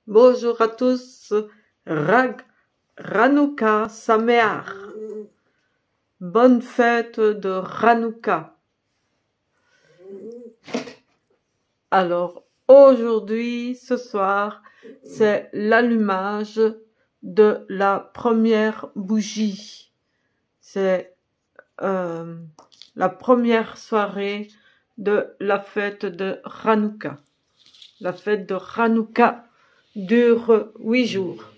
Bonjour à tous, Hanouka Sameach. Bonne fête de Hanouka. Alors, aujourd'hui, ce soir, c'est l'allumage de la première bougie. C'est la première soirée de la fête de Hanouka. La fête de Hanouka dure 8 jours.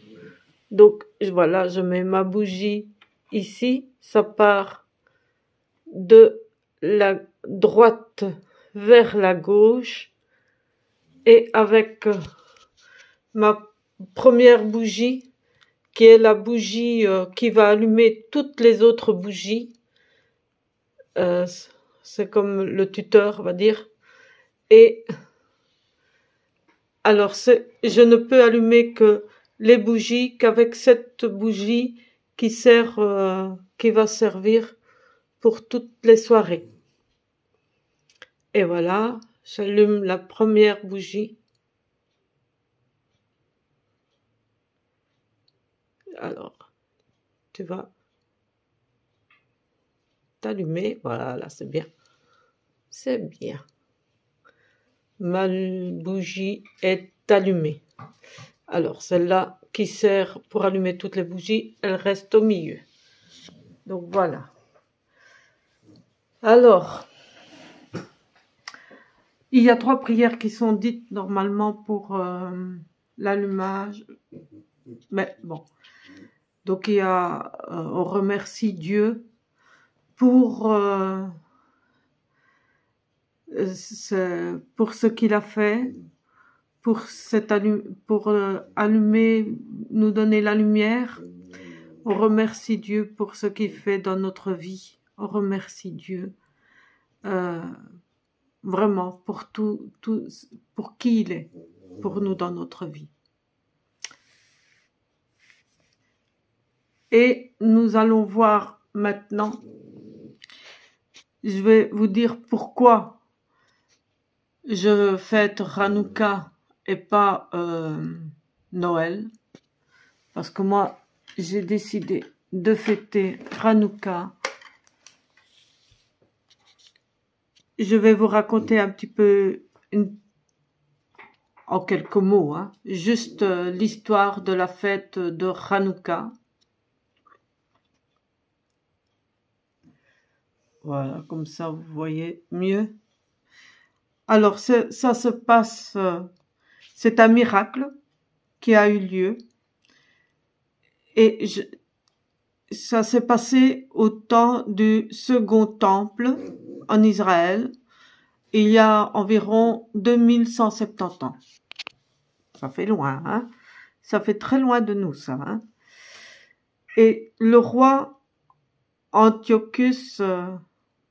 Donc voilà, je mets ma bougie ici. Ça part de la droite vers la gauche. Et avec ma première bougie, qui est la bougie qui va allumer toutes les autres bougies. C'est comme le tuteur, on va dire. Et alors, je ne peux allumer que les bougies qu'avec cette bougie qui va servir pour toutes les soirées. Et voilà, j'allume la première bougie. Alors, tu vas t'allumer. Voilà, c'est bien. C'est bien. Ma bougie est allumée. Alors, celle-là qui sert pour allumer toutes les bougies, elle reste au milieu. Donc, voilà. Alors, il y a 3 prières qui sont dites normalement pour l'allumage. Mais bon. Donc, il y a, on remercie Dieu pour ce qu'il a fait, pour allumer, nous donner la lumière. On remercie Dieu pour ce qu'il fait dans notre vie. On remercie Dieu vraiment pour tout, pour qui il est, pour nous dans notre vie. Et nous allons voir maintenant, je vais vous dire pourquoi je fête Hanouka et pas Noël. Parce que moi, j'ai décidé de fêter Hanouka. Je vais vous raconter un petit peu, en quelques mots, hein, juste l'histoire de la fête de Hanouka. Voilà, comme ça vous voyez mieux. Alors, ça se passe, c'est un miracle qui a eu lieu. Et ça s'est passé au temps du second temple en Israël, il y a environ 2170 ans. Ça fait loin, hein? Ça fait très loin de nous, ça. Hein? Et le roi Antiochus,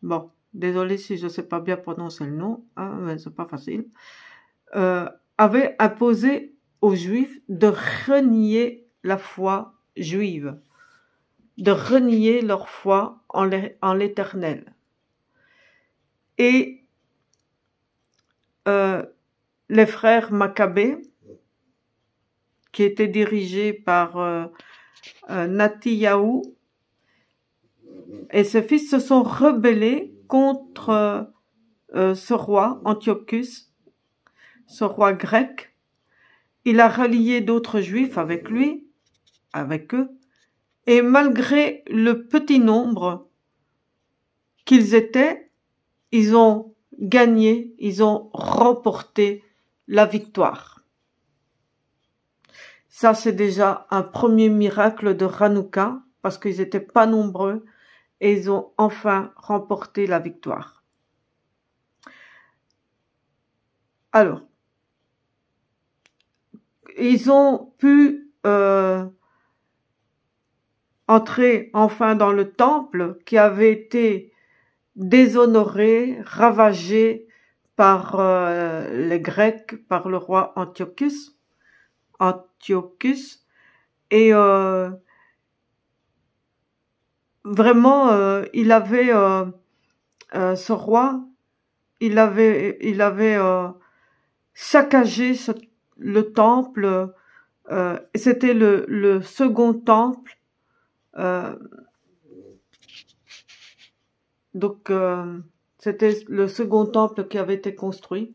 bon, désolé si je ne sais pas bien prononcer le nom, hein, mais c'est pas facile, avait imposé aux Juifs de renier la foi juive, de renier leur foi en l'Éternel. Et les frères Maccabées, qui étaient dirigés par Nathiyahu, et ses fils se sont rebellés contre ce roi Antiochus, ce roi grec. Il a rallié d'autres juifs avec lui, avec eux, et malgré le petit nombre qu'ils étaient, ils ont gagné, ils ont remporté la victoire. Ça, c'est déjà un premier miracle de Hanouka, parce qu'ils n'étaient pas nombreux, et ils ont enfin remporté la victoire. Alors, ils ont pu entrer enfin dans le temple qui avait été déshonoré, ravagé par les Grecs, par le roi Antiochus. Et vraiment, il avait ce roi, il avait saccagé le temple, C'était le second temple. Donc, c'était le second temple qui avait été construit.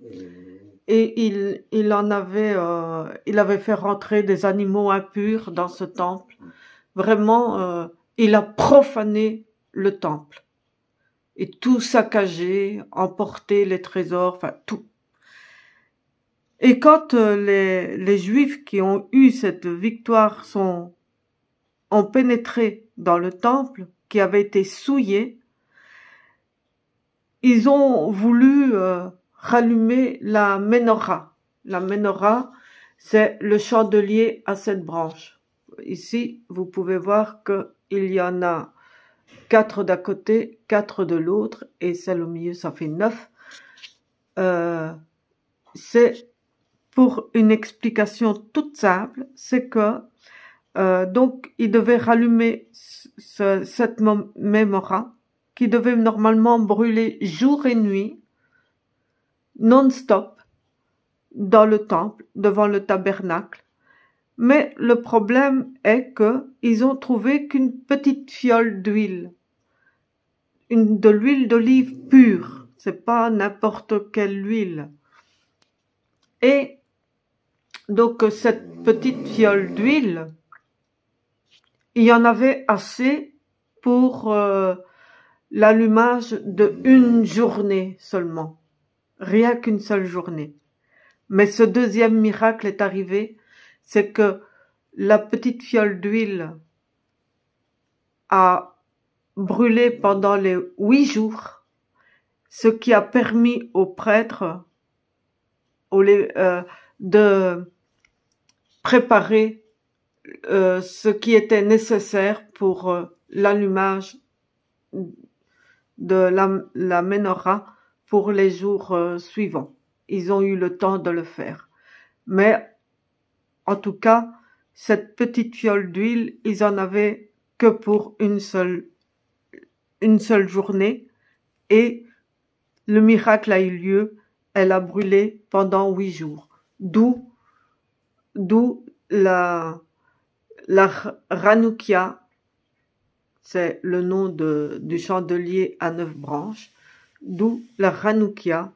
Et il avait fait rentrer des animaux impurs dans ce temple. Vraiment, il a profané le temple. Et tout saccagé, emporté les trésors, enfin tout. Et quand les Juifs qui ont eu cette victoire ont pénétré dans le temple, qui avait été souillé, ils ont voulu rallumer la menorah. La menorah, c'est le chandelier à 7 branches. Ici, vous pouvez voir qu'il y en a 4 d'un côté, 4 de l'autre, et celle au milieu, ça fait 9. C'est pour une explication toute simple, c'est que donc il devait rallumer cette menorah qui devait normalement brûler jour et nuit, non-stop, dans le temple, devant le tabernacle. Mais le problème est que ils ont trouvé qu'une petite fiole d'huile, de l'huile d'olive pure, c'est pas n'importe quelle huile. Et donc cette petite fiole d'huile, il y en avait assez pour l'allumage d'une journée seulement, rien qu'une seule journée. Mais ce deuxième miracle est arrivé, c'est que la petite fiole d'huile a brûlé pendant les 8 jours, ce qui a permis aux prêtres de préparer ce qui était nécessaire pour l'allumage de la menorah pour les jours suivants. Ils ont eu le temps de le faire. Mais en tout cas, cette petite fiole d'huile, ils en avaient que pour une seule journée, et le miracle a eu lieu. Elle a brûlé pendant 8 jours. D'où la Hanoukia, c'est le nom du chandelier à 9 branches, d'où la Hanoukia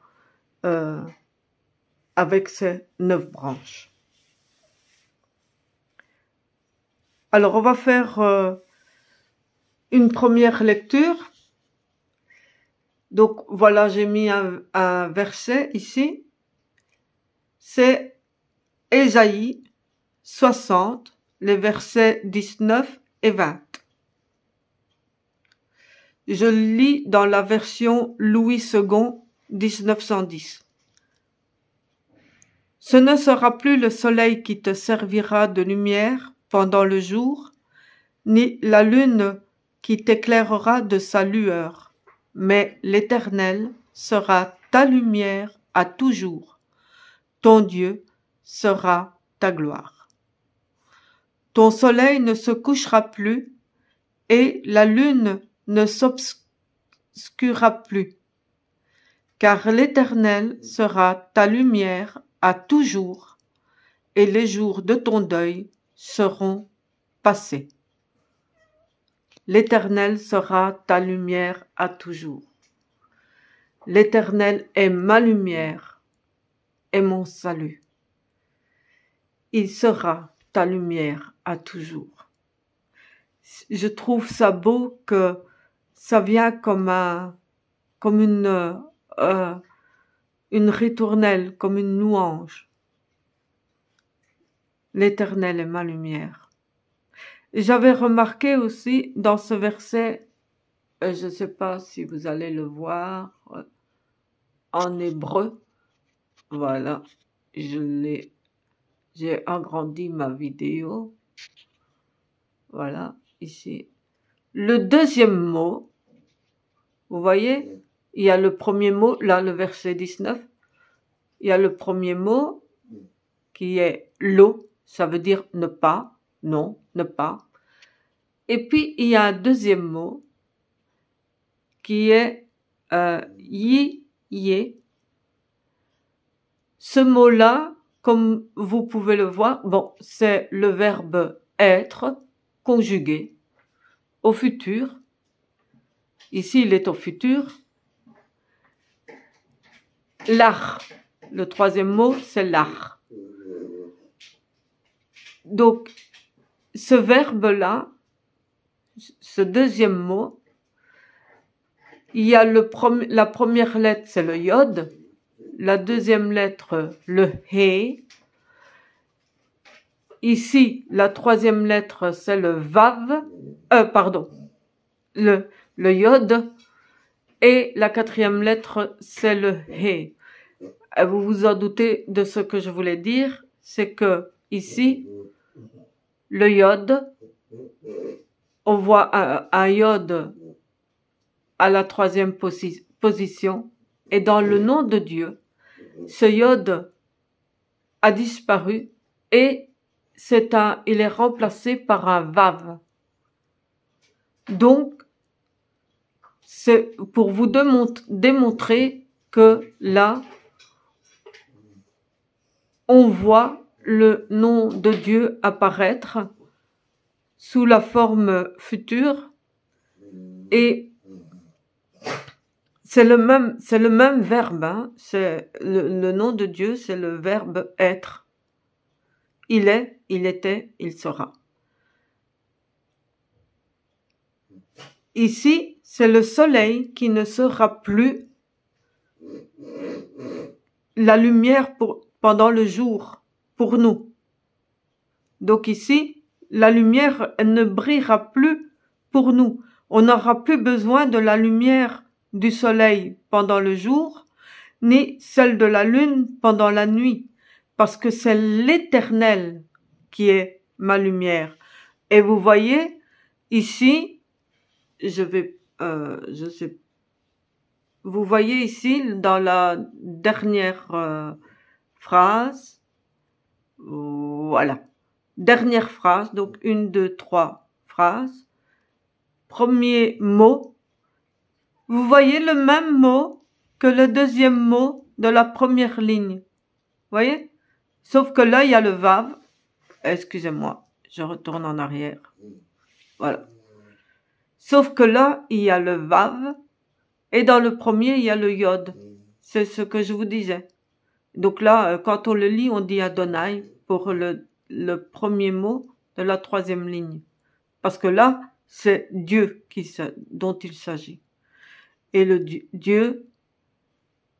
avec ses 9 branches. Alors on va faire une première lecture. Donc voilà, j'ai mis un verset ici. C'est Ésaïe 60, les versets 19 et 20. Je lis dans la version Louis II 1910. Ce ne sera plus le soleil qui te servira de lumière pendant le jour, ni la lune qui t'éclairera de sa lueur, mais l'Éternel sera ta lumière à toujours. Ton Dieu sera ta gloire. Ton soleil ne se couchera plus et la lune ne s'obscurera plus, car l'Éternel sera ta lumière à toujours, et les jours de ton deuil seront passés. L'Éternel sera ta lumière à toujours. L'Éternel est ma lumière et mon salut. Il sera ta lumière à toujours. Je trouve ça beau que ça vient comme une ritournelle, comme une louange. L'Éternel est ma lumière. J'avais remarqué aussi dans ce verset, je ne sais pas si vous allez le voir, en hébreu, voilà, j'ai agrandi ma vidéo, voilà, ici. Le deuxième mot, vous voyez, il y a le premier mot, là le verset 19, il y a le premier mot qui est l'eau, ça veut dire ne pas, non, ne pas. Et puis il y a un deuxième mot qui est yé. Ce mot-là, comme vous pouvez le voir, bon, c'est le verbe être conjugué au futur. Ici, il est au futur. L'art. Le troisième mot, c'est l'art. Donc, ce verbe-là, ce deuxième mot, il y a la première lettre, c'est le yod. La deuxième lettre, le he. Ici, la troisième lettre, c'est le vav. Le yod. Et la quatrième lettre, c'est le he. Vous vous en doutez de ce que je voulais dire, c'est que ici, le yod, on voit un yod à la troisième position, et dans le nom de Dieu, ce yod a disparu et il est remplacé par un vav. Donc, c'est pour vous démontrer que là, on voit le nom de Dieu apparaître sous la forme future et c'est le même verbe, hein. C'est le nom de Dieu, c'est le verbe être. Il est, il était, il sera. Ici, c'est le soleil qui ne sera plus la lumière pendant le jour, pour nous. Donc ici, la lumière ne brillera plus pour nous. On n'aura plus besoin de la lumière du soleil pendant le jour, ni celle de la lune pendant la nuit, parce que c'est l'Éternel qui est ma lumière. Et vous voyez, ici, vous voyez ici, dans la dernière phrase, voilà, dernière phrase, donc 1, 2, 3 phrases, premier mot, vous voyez le même mot que le deuxième mot de la première ligne, voyez? Sauf que là, il y a le vav, excusez-moi, je retourne en arrière, voilà. Sauf que là, il y a le vav, et dans le premier, il y a le yod. C'est ce que je vous disais. Donc là, quand on le lit, on dit Adonai pour le premier mot de la troisième ligne. Parce que là, c'est Dieu dont il s'agit. Et le Dieu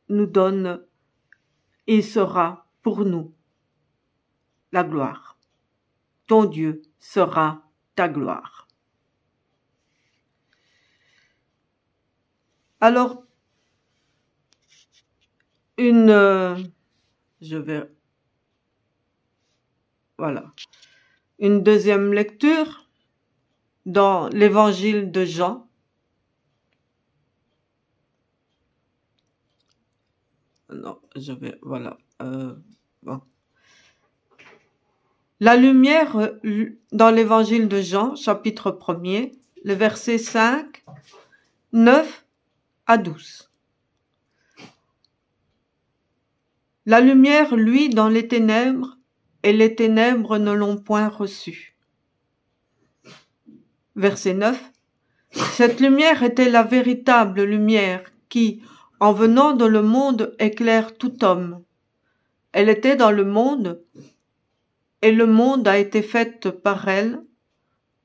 nous donne, il sera pour nous la gloire. Ton Dieu sera ta gloire. Alors, une deuxième lecture dans l'évangile de Jean. Bon. La lumière dans l'évangile de Jean, chapitre 1er, le verset 5, 9 à 12. La lumière luit dans les ténèbres, et les ténèbres ne l'ont point reçue. Verset 9. Cette lumière était la véritable lumière qui, en venant dans le monde, éclaire tout homme. Elle était dans le monde, et le monde a été fait par elle,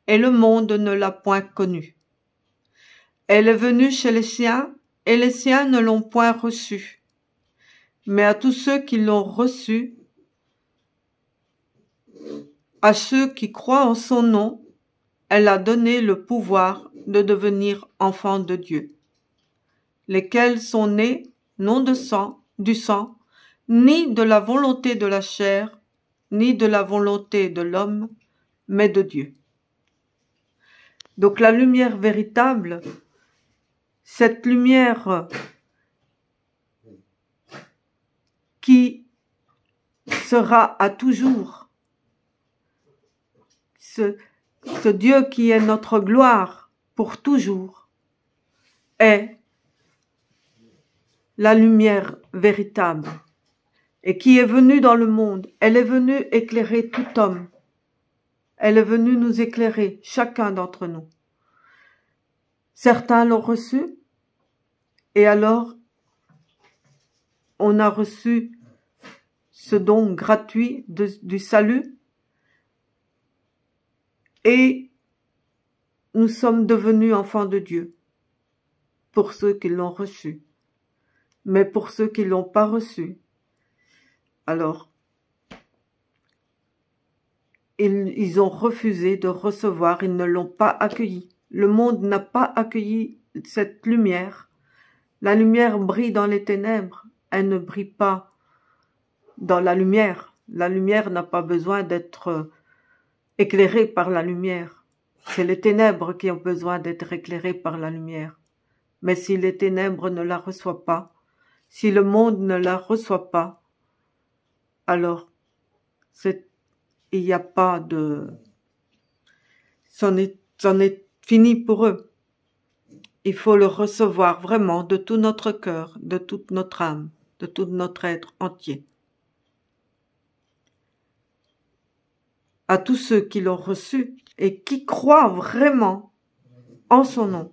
et le monde ne l'a point connue. Elle est venue chez les siens, et les siens ne l'ont point reçue. Mais à tous ceux qui l'ont reçue, à ceux qui croient en son nom, elle a donné le pouvoir de devenir enfants de Dieu, lesquels sont nés non du sang, ni de la volonté de la chair, ni de la volonté de l'homme, mais de Dieu. Donc la lumière véritable, cette lumière qui sera à toujours, ce Dieu qui est notre gloire pour toujours, est la lumière véritable et qui est venue dans le monde. Elle est venue éclairer tout homme. Elle est venue nous éclairer, chacun d'entre nous. Certains l'ont reçu, et alors on a reçu ce don gratuit du salut, et nous sommes devenus enfants de Dieu, pour ceux qui l'ont reçu. Mais pour ceux qui ne l'ont pas reçu, alors, ils ont refusé de recevoir, ils ne l'ont pas accueilli. Le monde n'a pas accueilli cette lumière. La lumière brille dans les ténèbres, elle ne brille pas dans la lumière. La lumière n'a pas besoin d'être éclairée par la lumière. C'est les ténèbres qui ont besoin d'être éclairées par la lumière. Mais si les ténèbres ne la reçoivent pas, si le monde ne la reçoit pas, alors il n'y a pas de... C'en est fini pour eux. Il faut le recevoir vraiment de tout notre cœur, de toute notre âme, de tout notre être entier. À tous ceux qui l'ont reçu et qui croient vraiment en son nom,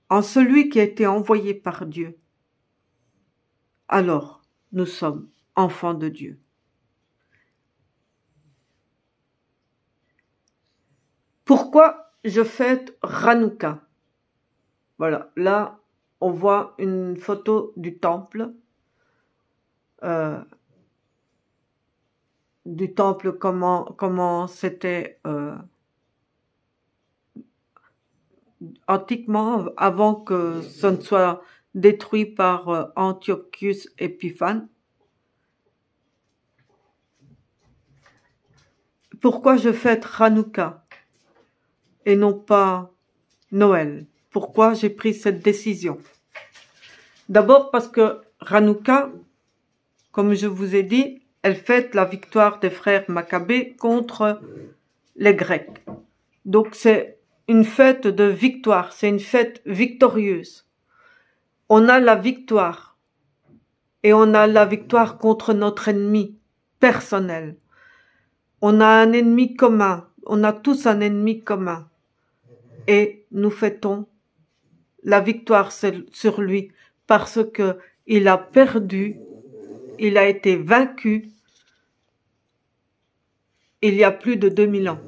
en celui qui a été envoyé par Dieu, alors nous sommes enfants de Dieu. Pourquoi je fête Hanouka? Voilà, là on voit une photo du temple comment c'était antiquement, avant que ce ne soit détruit par Antiochus Épiphane. Pourquoi je fête Hanouka et non pas Noël? Pourquoi j'ai pris cette décision? D'abord parce que Hanouka, comme je vous ai dit, elle fête la victoire des frères Maccabées contre les Grecs. Donc c'est une fête de victoire, c'est une fête victorieuse. On a la victoire, et on a la victoire contre notre ennemi personnel. On a un ennemi commun, on a tous un ennemi commun, et nous fêtons la victoire sur lui parce que il a perdu, il a été vaincu il y a plus de 2000 ans.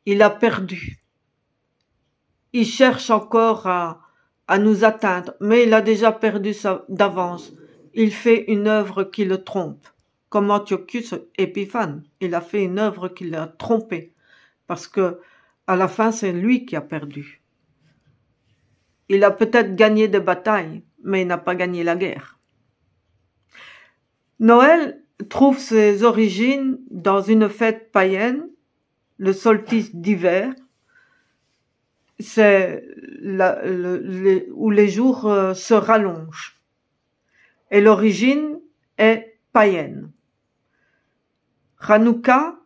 Il a perdu. Il cherche encore à nous atteindre, mais il a déjà perdu d'avance. Il fait une œuvre qui le trompe, comme Antiochus Épiphane. Il a fait une œuvre qui l'a trompé, parce que à la fin, c'est lui qui a perdu. Il a peut-être gagné des batailles, mais il n'a pas gagné la guerre. Noël trouve ses origines dans une fête païenne, le solstice d'hiver. C'est où les jours se rallongent. Et l'origine est païenne. Hanouka,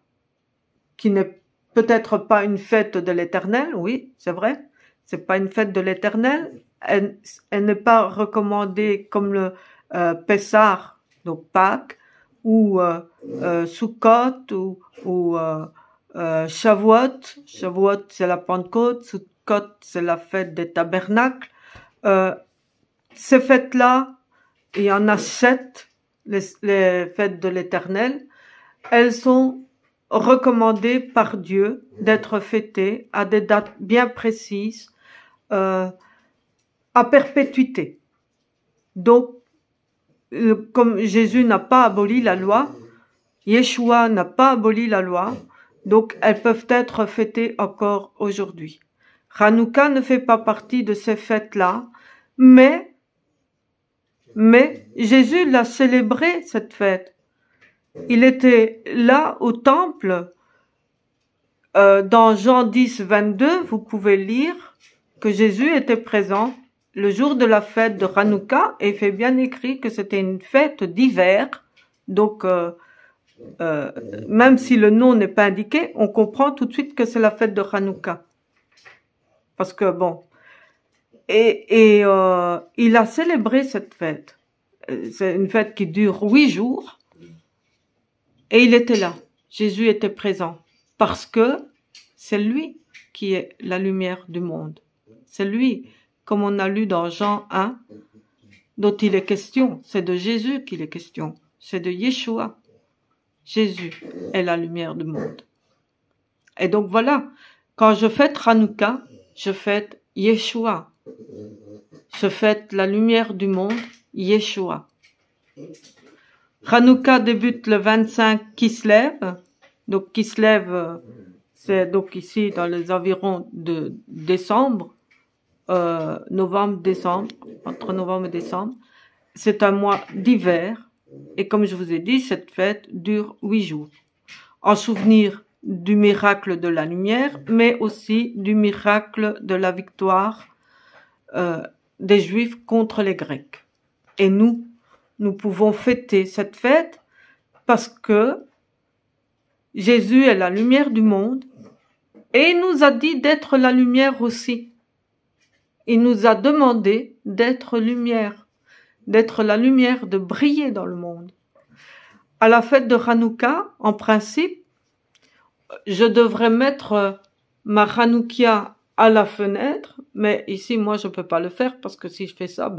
qui n'est peut-être pas une fête de l'Éternel, oui, c'est vrai, c'est pas une fête de l'Éternel, elle n'est pas recommandée comme le Pessah, donc Pâques, ou Sukkot, ou Shavuot. Shavuot, c'est la Pentecôte, Sukkot, c'est la fête des tabernacles. Ces fêtes-là, il y en a 7, les fêtes de l'Éternel, elles sont recommandées par Dieu d'être fêtées à des dates bien précises, à perpétuité. Donc, comme Jésus n'a pas aboli la loi, Yeshua n'a pas aboli la loi, donc elles peuvent être fêtées encore aujourd'hui. Hanouka ne fait pas partie de ces fêtes-là, mais Jésus l'a célébré, cette fête. Il était là au temple, dans Jean 10, 22, vous pouvez lire que Jésus était présent le jour de la fête de Hanouka, et il fait bien écrit que c'était une fête d'hiver, donc même si le nom n'est pas indiqué, on comprend tout de suite que c'est la fête de Hanouka. Parce que bon, il a célébré cette fête. C'est une fête qui dure 8 jours. Et il était là. Jésus était présent. Parce que c'est lui qui est la lumière du monde. C'est lui, comme on a lu dans Jean 1, dont il est question. C'est de Jésus qu'il est question. C'est de Yeshua. Jésus est la lumière du monde. Et donc voilà, quand je fête Hanouka, je fête Yeshua. Je fête la lumière du monde, Yeshua. Hanouka débute le 25 Kislev. Donc Kislev, c'est donc ici dans les environs de décembre, novembre-décembre, entre novembre et décembre. C'est un mois d'hiver. Et comme je vous ai dit, cette fête dure 8 jours. En souvenir du miracle de la lumière, mais aussi du miracle de la victoire des Juifs contre les Grecs. Et nous pouvons fêter cette fête parce que Jésus est la lumière du monde et il nous a dit d'être la lumière aussi. Il nous a demandé d'être lumière, d'être la lumière, de briller dans le monde. À la fête de Hanouka, en principe, je devrais mettre ma Hanoukia à la fenêtre, mais ici, moi, je peux pas le faire parce que si je fais ça,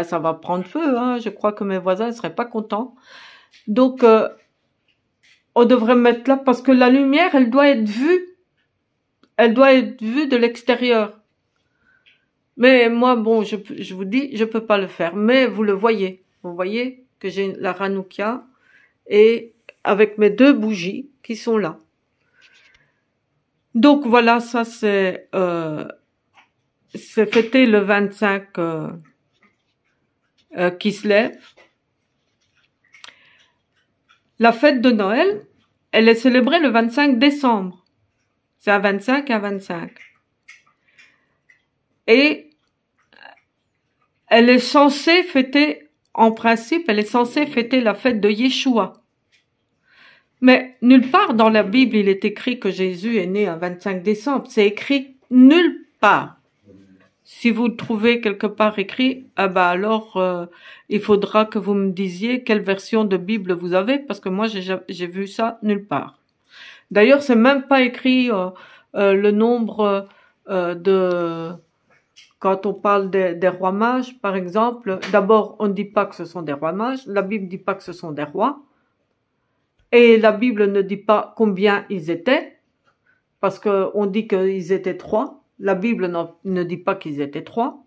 ça va prendre feu, hein. Je crois que mes voisins ne seraient pas contents. Donc, on devrait mettre là parce que la lumière, elle doit être vue. Elle doit être vue de l'extérieur. Mais moi, bon, je vous dis, je peux pas le faire. Mais vous le voyez. Vous voyez que j'ai la Hanoukia et avec mes 2 bougies qui sont là. Donc voilà, ça c'est fêté le 25 Kislev. La fête de Noël, elle est célébrée le 25 décembre. C'est à 25 et à 25. Et elle est censée fêter, en principe, elle est censée fêter la fête de Yeshua. Mais nulle part dans la Bible, il est écrit que Jésus est né un 25 décembre. C'est écrit nulle part. Si vous le trouvez quelque part écrit, alors il faudra que vous me disiez quelle version de Bible vous avez, parce que moi j'ai vu ça nulle part. D'ailleurs, c'est même pas écrit le nombre quand on parle des rois mages, par exemple. D'abord, on ne dit pas que ce sont des rois mages. La Bible ne dit pas que ce sont des rois. Et la Bible ne dit pas combien ils étaient, parce qu'on dit qu'ils étaient 3. La Bible ne dit pas qu'ils étaient 3.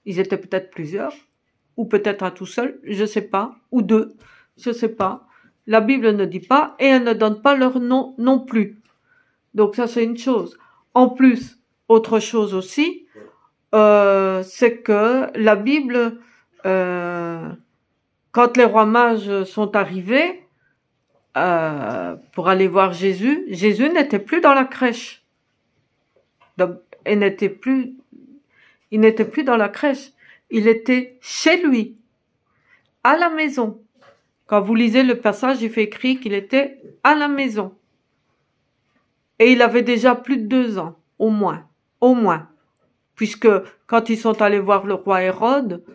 Ils étaient peut-être plusieurs, ou peut-être un tout seul, je sais pas, ou 2, je sais pas. La Bible ne dit pas, et elle ne donne pas leur nom non plus. Donc ça, c'est une chose. En plus, autre chose aussi, c'est que la Bible, quand les rois mages sont arrivés, pour aller voir Jésus, Jésus n'était plus dans la crèche. Donc, il n'était plus dans la crèche. Il était chez lui, à la maison. Quand vous lisez le passage, il fait écrit qu'il était à la maison. Et il avait déjà plus de 2 ans, au moins. Puisque quand ils sont allés voir le roi Hérode,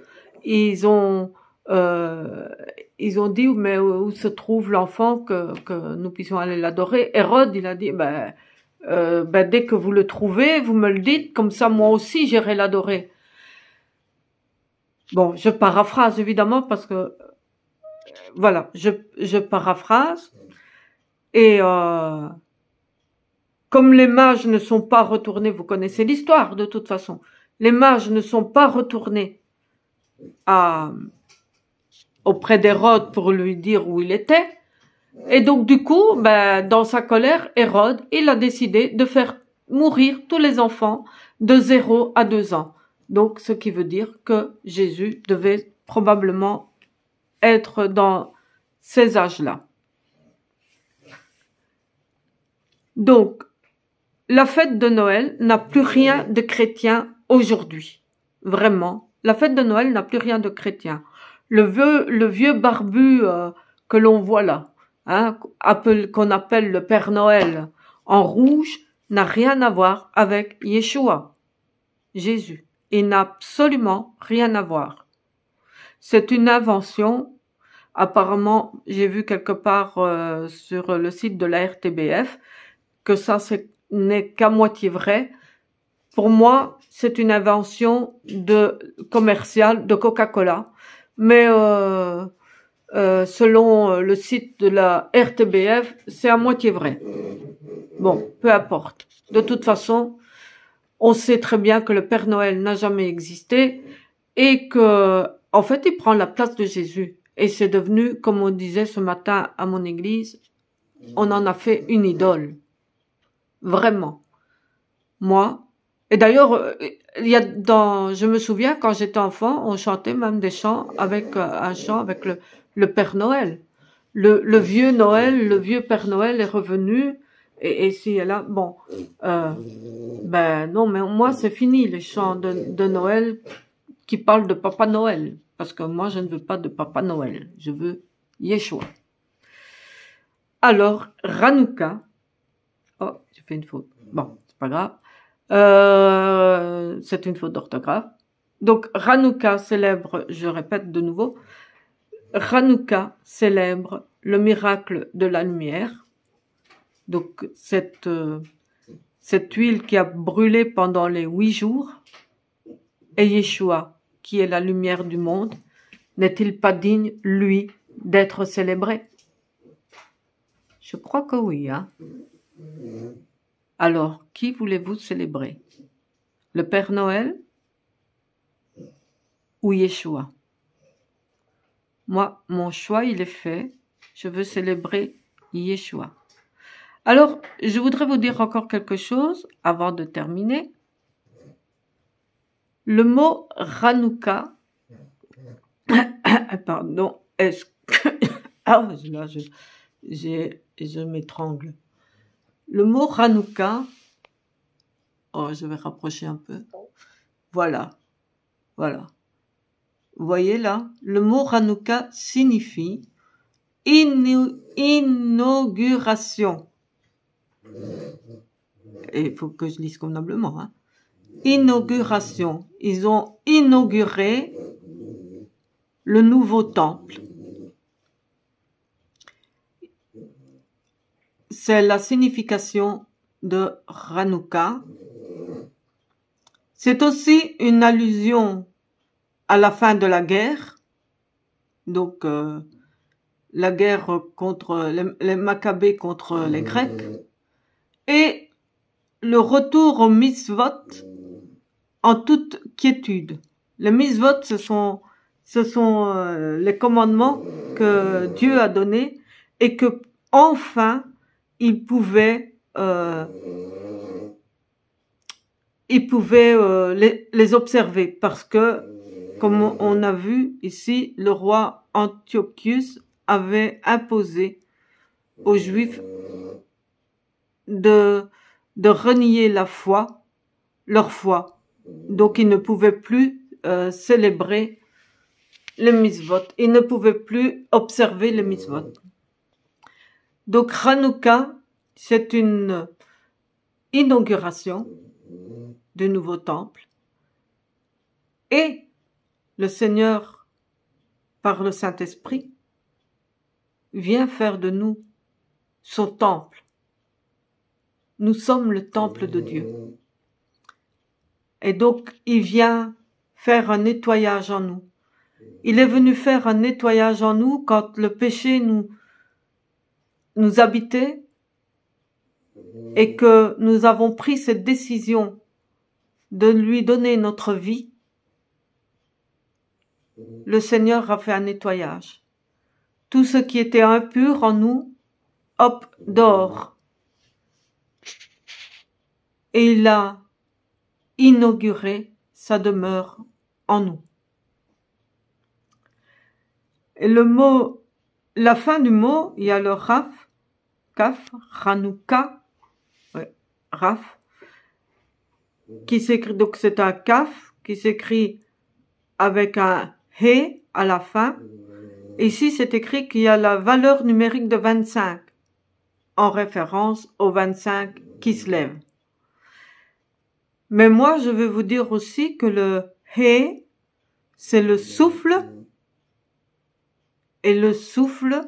ils ont dit, mais où se trouve l'enfant que nous puissions aller l'adorer? Hérode, il a dit, dès que vous le trouvez, vous me le dites, comme ça moi aussi j'irai l'adorer. Bon, je paraphrase évidemment parce que, voilà, je paraphrase. Et comme les mages ne sont pas retournés, vous connaissez l'histoire de toute façon, les mages ne sont pas retournés auprès d'Hérode pour lui dire où il était. Et donc du coup, dans sa colère, Hérode, il a décidé de faire mourir tous les enfants de 0 à 2 ans. Donc ce qui veut dire que Jésus devait probablement être dans ces âges-là. Donc, la fête de Noël n'a plus rien de chrétien aujourd'hui. Vraiment. La fête de Noël n'a plus rien de chrétien. Le vieux barbu que l'on voit là, qu'on appelle le Père Noël en rouge, n'a rien à voir avec Yeshua, Jésus. il n'a absolument rien à voir. C'est une invention. Apparemment, j'ai vu quelque part sur le site de la RTBF que ça n'est qu'à moitié vrai. Pour moi, c'est une invention commerciale de Coca-Cola. Mais selon le site de la RTBF, c'est à moitié vrai. Bon, peu importe. De toute façon, on sait très bien que le Père Noël n'a jamais existé et que, en fait, il prend la place de Jésus. Et c'est devenu, comme on disait ce matin à mon église, on en a fait une idole. Vraiment. Moi. Et d'ailleurs, je me souviens quand j'étais enfant, on chantait même des chants avec un chant avec le Père Noël. Le vieux Noël, le vieux Père Noël est revenu. Et si et là, bon, ben non, mais moi c'est fini les chants de Noël qui parlent de Papa Noël. Parce que moi, je ne veux pas de Papa Noël. Je veux Yeshua. Alors, Hanouka. Oh, j'ai fait une faute. Bon, c'est pas grave. C'est une faute d'orthographe. Donc, Hanouka célèbre, je répète de nouveau, Hanouka célèbre le miracle de la lumière. Donc, cette huile qui a brûlé pendant les 8 jours, et Yeshua, qui est la lumière du monde, n'est-il pas digne, lui, d'être célébré? Je crois que oui, hein. Alors, qui voulez-vous célébrer? Le Père Noël ou Yeshua? Moi, mon choix, il est fait. Je veux célébrer Yeshua. Alors, je voudrais vous dire encore quelque chose avant de terminer. Le mot Hanouka, pardon, est-ce que... Ah, là, je m'étrangle. Le mot Hanouka, oh, je vais rapprocher un peu. Voilà, voilà. Vous voyez là, le mot Hanouka signifie inauguration. Et il faut que je lise convenablement, hein. Inauguration. Ils ont inauguré le nouveau temple. C'est la signification de Hanouka. C'est aussi une allusion à la fin de la guerre. Donc, la guerre contre les Maccabées contre les Grecs. Et le retour au mitzvot en toute quiétude. Les mitzvot, ce sont les commandements que Dieu a donnés et que enfin il pouvait les observer parce que, comme on a vu ici, le roi Antiochus avait imposé aux Juifs de renier leur foi. Donc ils ne pouvaient plus célébrer les mitzvot. Ils ne pouvaient plus observer les mitzvot. Donc Hanouka, c'est une inauguration du nouveau temple. Et le Seigneur, par le Saint-Esprit, vient faire de nous son temple. Nous sommes le temple de Dieu. Et donc, il vient faire un nettoyage en nous. Il est venu faire un nettoyage en nous quand le péché nous habitait et que nous avons pris cette décision de lui donner notre vie. Le Seigneur a fait un nettoyage. Tout ce qui était impur en nous, hop, dehors. Et il a inauguré sa demeure en nous. Et la fin du mot, il y a le Raf, Kaf, Hanouka, ouais, Raf, qui s'écrit, donc c'est un Kaf, qui s'écrit avec un He à la fin. Ici, c'est écrit qu'il y a la valeur numérique de 25, en référence au 25 qui se lève. Mais moi, je vais vous dire aussi que le He, c'est le souffle, et le souffle,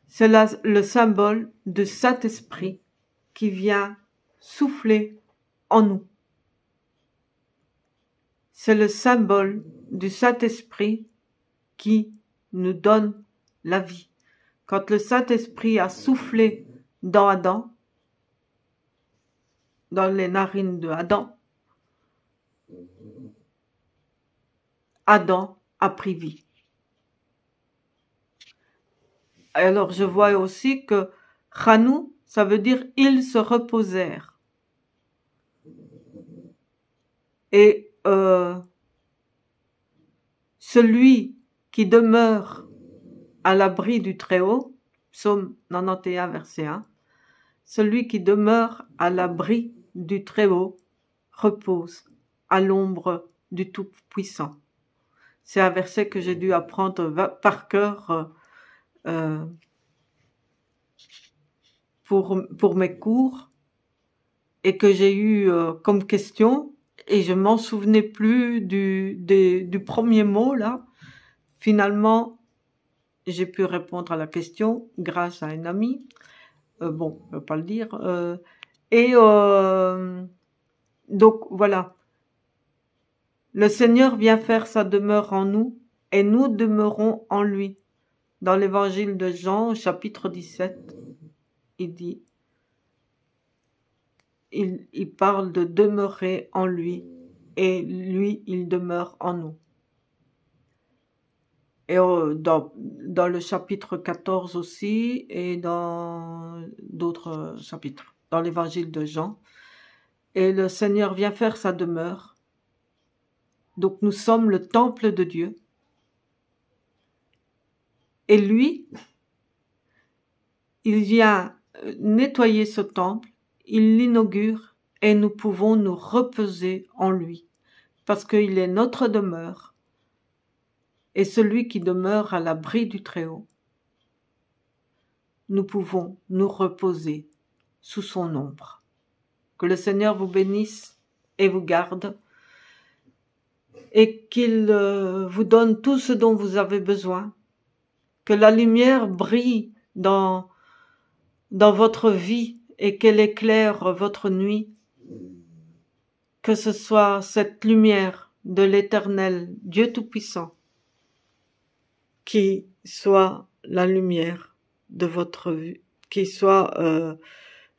c'est le symbole du Saint-Esprit qui vient souffler en nous. C'est le symbole du Saint-Esprit qui nous donne la vie. Quand le Saint-Esprit a soufflé dans Adam, dans les narines de Adam, Adam a pris vie. Alors je vois aussi que Chanou, ça veut dire ils se reposèrent. Et celui qui demeure à l'abri du Très-Haut, Psaume 91, verset 1, celui qui demeure à l'abri du Très-Haut repose à l'ombre du Tout-Puissant. C'est un verset que j'ai dû apprendre par cœur pour mes cours et que j'ai eu comme question et je m'en souvenais plus du premier mot là. Finalement, j'ai pu répondre à la question grâce à un ami. Bon, je ne vais pas le dire. Donc voilà. Le Seigneur vient faire sa demeure en nous et nous demeurons en lui. Dans l'évangile de Jean, chapitre 17, il dit, il parle de demeurer en lui et lui, il demeure en nous. Et dans le chapitre 14 aussi et dans d'autres chapitres, dans l'évangile de Jean. Et le Seigneur vient faire sa demeure. Donc nous sommes le temple de Dieu. Et lui, il vient nettoyer ce temple, il l'inaugure et nous pouvons nous reposer en lui. Parce qu'il est notre demeure. Et celui qui demeure à l'abri du Très-Haut, nous pouvons nous reposer sous son ombre. Que le Seigneur vous bénisse et vous garde, et qu'il vous donne tout ce dont vous avez besoin, que la lumière brille dans votre vie et qu'elle éclaire votre nuit, que ce soit cette lumière de l'Éternel, Dieu Tout-Puissant, qui soit la lumière de votre vie, qui soit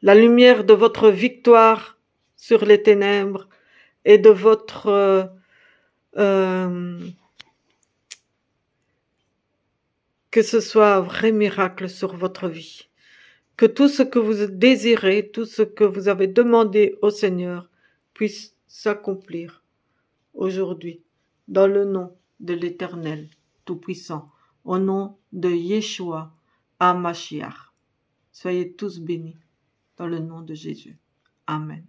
la lumière de votre victoire sur les ténèbres et de votre que ce soit un vrai miracle sur votre vie. Que tout ce que vous désirez, tout ce que vous avez demandé au Seigneur puisse s'accomplir aujourd'hui dans le nom de l'Éternel Tout-Puissant, au nom de Yeshua HaMashiach. Soyez tous bénis dans le nom de Jésus. Amen.